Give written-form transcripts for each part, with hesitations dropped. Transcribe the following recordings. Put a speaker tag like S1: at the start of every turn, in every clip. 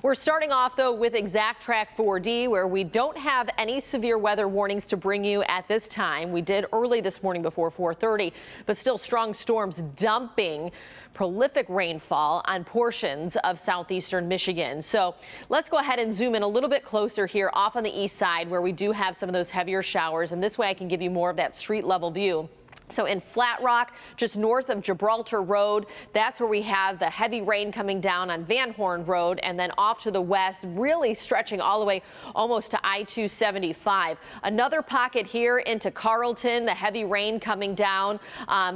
S1: We're starting off, though, with Exact Track 4D, where we don't have any severe weather warnings to bring you at this time. We did early this morning before 4:30, but still strong storms dumping prolific rainfall on portions of southeastern Michigan. So let's go ahead and zoom in a little bit closer here off on the east side, where we do have some of those heavier showers. And this way I can give you more of that street level view. So in Flat Rock, just north of Gibraltar Road, that's where we have the heavy rain coming down on Van Horn Road, and then off to the west, really stretching all the way almost to I-275. Another pocket here into Carlton, the heavy rain coming down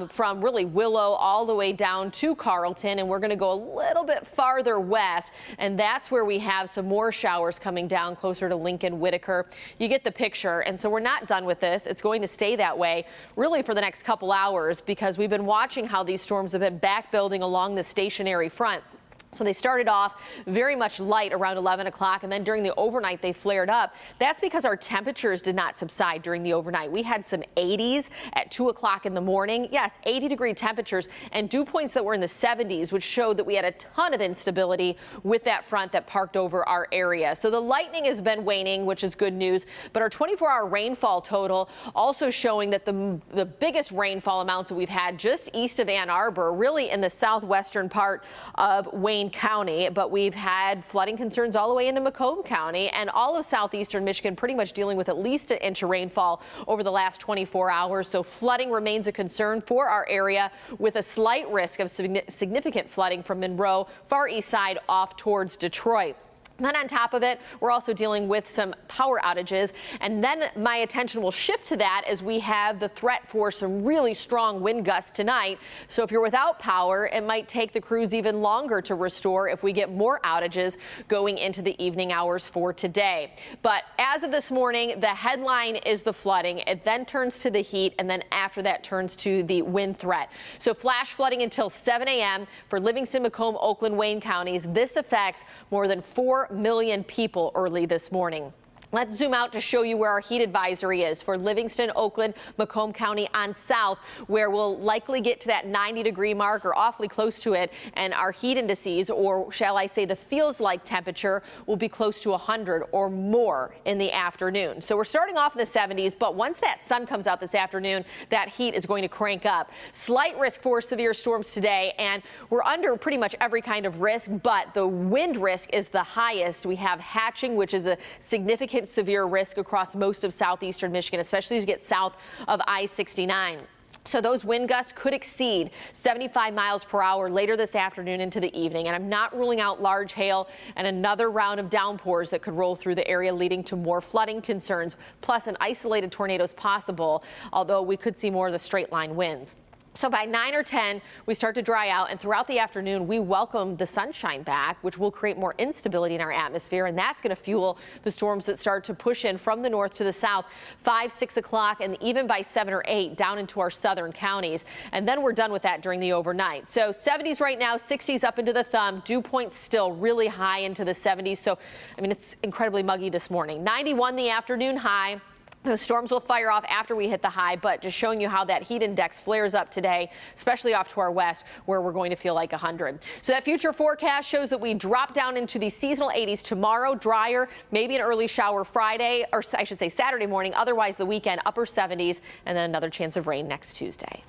S1: from really Willow all the way down to Carlton, and we're going to go a little bit farther west, and that's where we have some more showers coming down closer to Lincoln, Whitaker. You get the picture, and so we're not done with this. It's going to stay that way really for the next couple hours, because we've been watching how these storms have been back building along the stationary front. So they started off very much light around 11 o'clock, and then during the overnight they flared up. That's because our temperatures did not subside during the overnight. We had some 80s at 2 o'clock in the morning. Yes, 80-degree temperatures and dew points that were in the 70s, which showed that we had a ton of instability with that front that parked over our area. So the lightning has been waning, which is good news, but our 24-hour rainfall total also showing that the biggest rainfall amounts that we've had just east of Ann Arbor, really in the southwestern part of Wayne County, but we've had flooding concerns all the way into Macomb County, and all of southeastern Michigan pretty much dealing with at least an inch of rainfall over the last 24 hours. So flooding remains a concern for our area, with a slight risk of significant flooding from Monroe, far east side off towards Detroit. Then on top of it, we're also dealing with some power outages, and then my attention will shift to that as we have the threat for some really strong wind gusts tonight. So if you're without power, it might take the crews even longer to restore if we get more outages going into the evening hours for today. But as of this morning, the headline is the flooding. It then turns to the heat, and then after that turns to the wind threat. So flash flooding until 7 a.m. for Livingston, Macomb, Oakland, Wayne counties. This affects more than 4 million people early this morning. Let's zoom out to show you where our heat advisory is for Livingston, Oakland, Macomb County on south, where we'll likely get to that 90-degree mark or awfully close to it. And our heat indices, or shall I say the feels like temperature, will be close to 100 or more in the afternoon. So we're starting off in the 70s, but once that sun comes out this afternoon, that heat is going to crank up. Slight risk for severe storms today, and we're under pretty much every kind of risk, but the wind risk is the highest. We have hatching, which is a significant severe risk across most of southeastern Michigan, especially as you get south of I-69. So those wind gusts could exceed 75 miles per hour later this afternoon into the evening. And I'm not ruling out large hail and another round of downpours that could roll through the area, leading to more flooding concerns, plus an isolated tornadoes possible, although we could see more of the straight line winds. So by 9 or 10, we start to dry out, and throughout the afternoon, we welcome the sunshine back, which will create more instability in our atmosphere, and that's going to fuel the storms that start to push in from the north to the south, 5, 6 o'clock, and even by 7 or 8 down into our southern counties. And then we're done with that during the overnight. So 70s right now, 60s up into the thumb, dew points still really high into the 70s. So, I mean, it's incredibly muggy this morning. 91 the afternoon high. The storms will fire off after we hit the high, but just showing you how that heat index flares up today, especially off to our west, where we're going to feel like 100. So that future forecast shows that we drop down into the seasonal 80s tomorrow, drier, maybe an early shower Friday, or I should say Saturday morning. Otherwise, the weekend, upper 70s, and then another chance of rain next Tuesday.